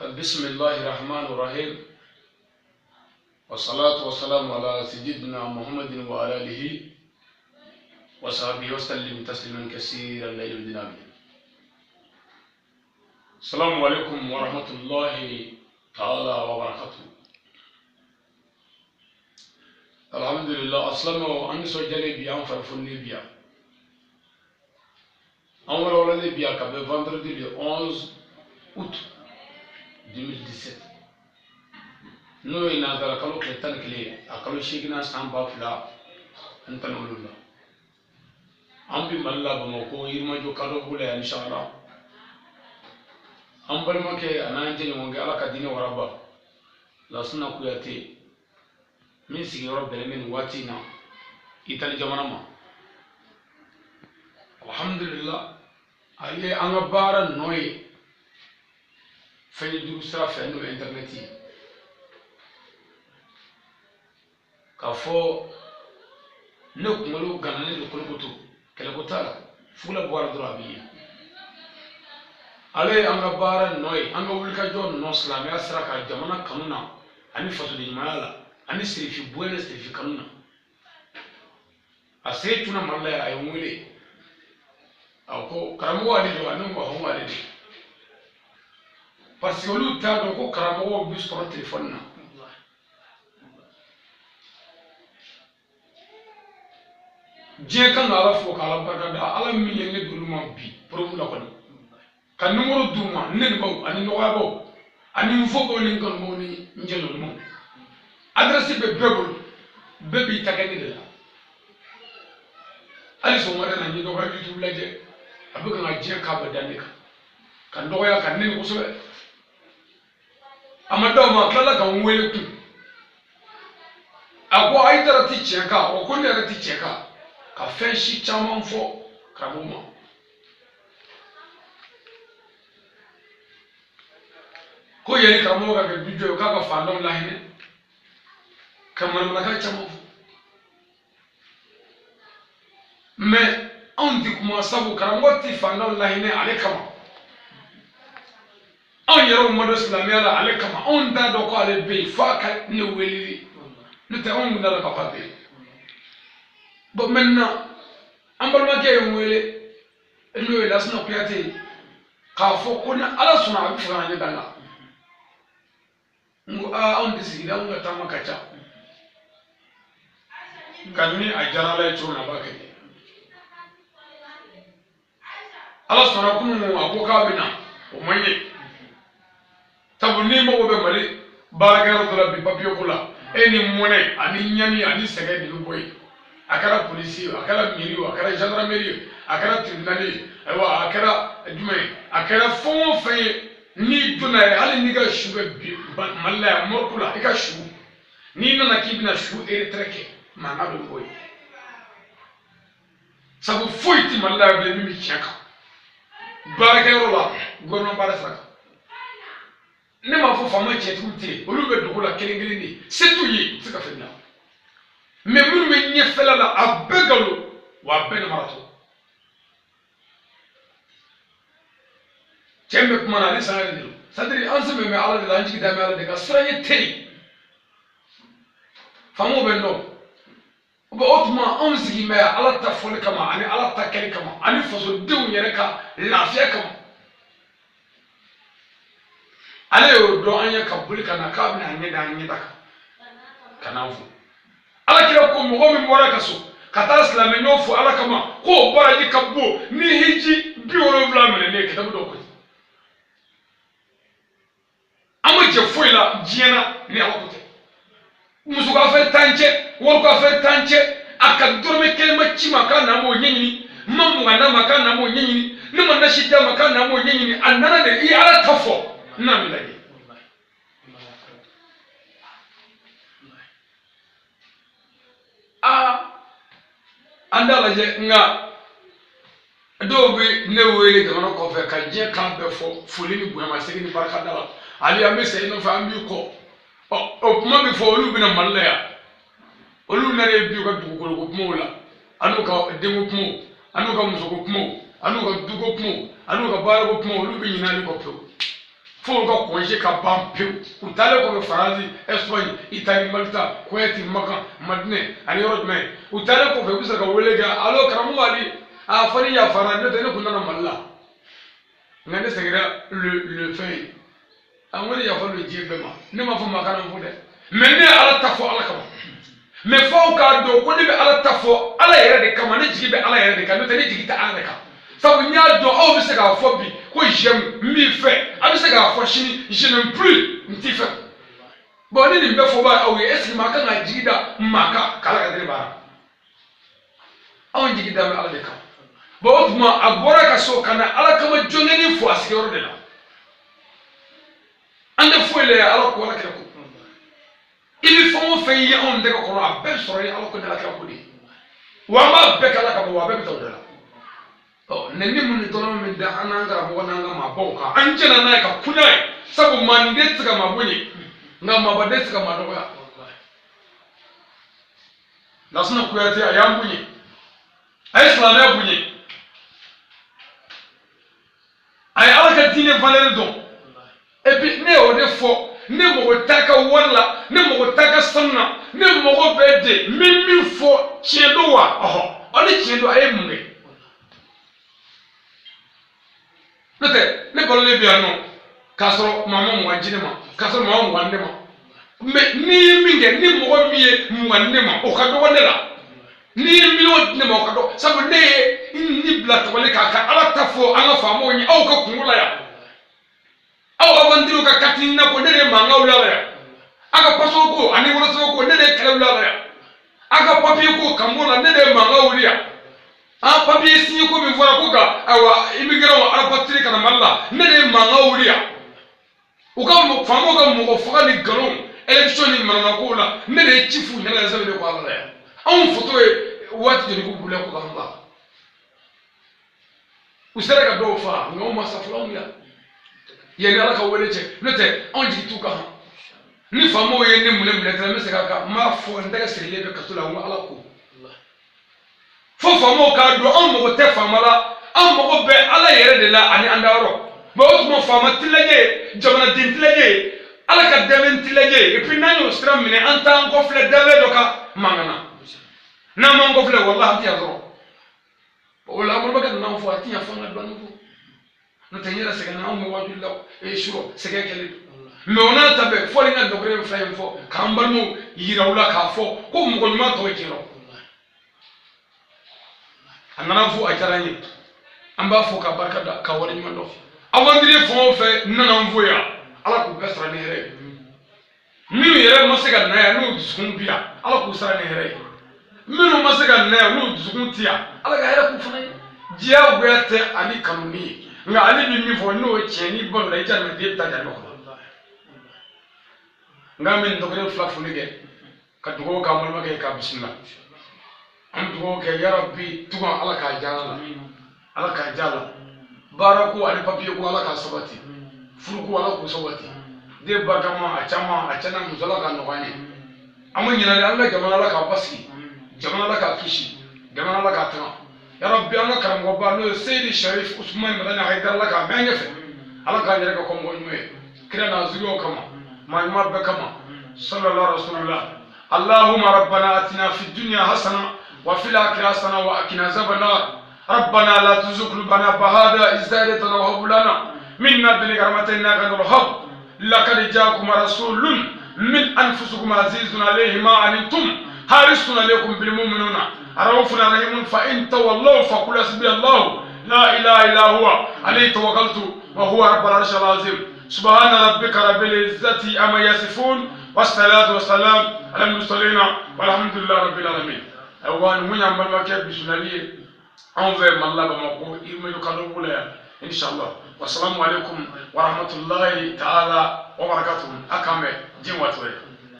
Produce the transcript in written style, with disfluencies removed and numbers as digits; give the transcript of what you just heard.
بسم الله الرحمن الرحيم والصلاة والسلام على سيدنا محمد وعلى آله وصحبه وسلم تسليما كثيرا لا يمدن آمين. السلام عليكم ورحمة الله تعالى وبركاته. الحمد لله أسلم وأني سجلي بيا فرفوني بيا. أمر ولدي بيا كبر vendredi le 11 août 2017. Nous il n'a pas le clé tant clé à calo chigna samba fla antanulula. Ambi malla bamako irma jo kado bula inshallah. Ambal make ananje ni wonga ala kadine waraba. La sunna kuyate. Min sigi rabbe min watina itali jamana ma. Alhamdulillah. Aye angabara noy fenye du sira fenye no internet yi kafo ne kumalo ganane do kolokoto kele kotala fula boara do abi ale angabara noy anga wulka jon no islam ya sira ka jamana kanuna ani faso de mala ani sirifi buene sirifi kanuna ase tuna malla ya ayumule ako karamo wadi do anu ko hon wadi parce que olu ta do ko karamo wo bis ko téléphone na je kan ala fo kala barka da ala mi yenge dulu ma bi problème la ko kan numéro duma ne baw ani no baw ani fo ko ni kon mo ni njelo mo adresse be bebul bebi takani de la ali so mo na ni do ba youtube la je abuka nga je ka ba danika kan do ya kan ni ko so amado ma kala ka wele tu agwa aitara ti cheka o ko ne ti cheka ka fe shi chaman fo krabuma ko yeri kramo ka ke bijo ka fandom la hine kamar mana ka chaman fo mais on dit comment ça vous karangoti fandom la hine ale kama on yero modo islamia la ale kama on da do ko ale be fa ka ne weli ne te on da ka fa be bon maintenant ambal ma ke wele elo la sna kuyate ka fo ko na ala suna abi fa ne danga ngo a on disi da ngo ta makacha kanni ajara la chona ba ke ala suna kunu akoka bina o manye tabu ni mo be mali baraka do bi papier kula eni mone ani nyani ani sege di boy akara police akara miri akara gendarmerie akara tribunal ewa akara jume akara fon fe ni duna ali ni ga shuga bi malla mo kula ika shu ni na kibina shu treke mana do boy sabu foiti malla be mi cheka baraka rola gorno baraka ne ma fo fama chetuti olu be dugula kelengele ni setu yi sika fenya me munu me nyefela la abegalo wa ben marato chembe kuma na ni sanare dilo sadri anse me ala de lanji da me ala de ka sranye teri famo be no oba otuma onzi me ala ta fole kama ani ala ta kele kama ani faso dew yere ka lafiya kama ale yo do anya ka bulika na ka bina anya da anya daka kanafu ala kira ko mo mi mora kaso kata islam nyo fu ala kama ko bara ji kabbo ni hiji bi woro vlamene ne kitabu do ko amaje foila jiena ni akote musu ka fe tanche wor ka fe tanche akadorme kelma chima kana mo nyenyini mamu ngana makana mo nyenyini ni man na shida makana mo nyenyini anana de i ala tafo na milagi andala je nga dobe ne wele de no ko fe ka je kan be fo fulini bu ma segi ni barka dala ali amese no fa ambi ko o kuma be fo olu bi na malla ya olu na re bi ko du ko kuma la anu ka demu kuma anu ka muso ko kuma anu ka du ko kuma anu ka bara ko kuma olu bi nyina ni ko pe fo ga congé ka ban peu u tale ko be France Espagne Italie Malta Kuwait Makkah Madina ani Europe mais u tale ko be bisa ga welega alo karamu wali a fani ya fara ne tane kunna malla ngane segira le fait amoni ya falo jibe ma ne ma fa makana mfude mais ne ala tafo ala kama mais fo ka do ko ne be ala tafo ala yere de kama ne jibe ala yere de kama ne tane jigita ala de kama sabu nya do o bi se ga fo bi ko j'aime mi fait abi se ga fo chini je n'aime plus nti fait bon ni be fo ba awi esi maka na jigida maka kala ka dire ba awon jigida ala de kama bo tuma agora ka so kana ala kama jongeni fo askero de la ande fo le ala ko ala kala ko ili fo mo fe yi on de ko no abel soro ala ko de la kala ko di wa ma be kala ka bo wa be to de la nende mun tono min da ananga bo nanga ma boka anjena na ka kunai sabu mande tsika mabunye nga mabade tsika madoya lasuna kuyate ayambunye ay islamiya bunye ay alaka dine valeur don et puis ne o de fo ne mo taka wala ne mo taka sanna ne mo bede mimi fo chiedo wa oni chiedo ay munge ne balo le biano kasoro mama mo wajine ma kasoro mama mo wande ma me ni minge ni mo miye mo wande ma o ka do wande la ni milo ne mo ka do sabu ne ni bla to wale ka ala tafo anga famo nyi au ka kungula ya au awandiro ka katina ko ne ma ngawla ya aga paso ko ani wala so ko ne kala ya aga papier ko kamola ne ma ngawli ya a papier signé ko mi voila ko ka awa immigrant ala patri kana malla ne de manga wuriya o ka mo famo ga mo faga ni galon election ni manana ko la ne de chifu nyala zabe de ko ala ya on photo e wati de ko bule ko ka mba usere ka do fa no ma sa fulon ya ye ne ala ka wele che ne te on ji tu ka ni famo ye ne mule mule tra me se ka ma fo ndega sele be ka tula wa ala ko fo famo ka do on mo te famala on mo be ala yere de la ani andaro bo mo fama tilaje jamana din tilaje ala ka deven tilaje et puis nanyo stram mine anta ko fle dave do ka mangana na mango fle wallahi ti azro wala mo baga na fo ati ya fanga do no no tenyera sega na mo waju law e shuro sega kele me ona tabe fo linga do bre fayem fo kambal mo yirawla ka fo ko mo ko ma to kiro anana fu ajaranye amba fu ka barka da ka wori mando awandire fo fe nana mvoya ala ku besra ne here minu yere mosega na ya no dusukun bia ala ku sara ne here minu mosega na ya no dusukun tia ala ga here ku fana jia gwete ani kanuni nga ali bi mi fo no cheni bon la ita me de ta jalo nga min dogre fla fu ne ge ka dugo ka mo ma ke ka bismillah am dugo ke ya rabbi tuga ala ka jala ala ka jala barako ali papier ko ala ka sabati furuko ala ko sabati de barkama achana muzala ka nokane amma nyina ala jamana ala ka basi jamana ala ka kishi jamana ala ka tana ya rabbi ana karam go ba no sayyid sharif usman madana haidar ala ka mengefe ala ka jere ko mo nywe kira na zuro kama ma be kama sallallahu rasulullah allahumma rabbana atina fid dunya hasana وفي الآخرة حسنة وقنا عذاب النار ربنا لا تزغ قلوبنا بعد إذ هديتنا وهب لنا من لدنك رحمة إنك أنت الوهاب لقد جاءكم رسول من أنفسكم عزيز عليه ما عنتم حريص عليكم بالمؤمنين رؤوف رحيم فإن تولوا فقل حسبي الله لا إله إلا هو عليه توكلت وهو رب العرش العظيم سبحان ربك رب العزة عما يصفون والصلاة والسلام على المرسلين والحمد لله رب العالمين awan munya malwa ke bisunaliye envers malla bamako irme do kado wala inshallah wassalamu alaikum wa rahmatullahi ta'ala wa barakatuh akame jinwatwe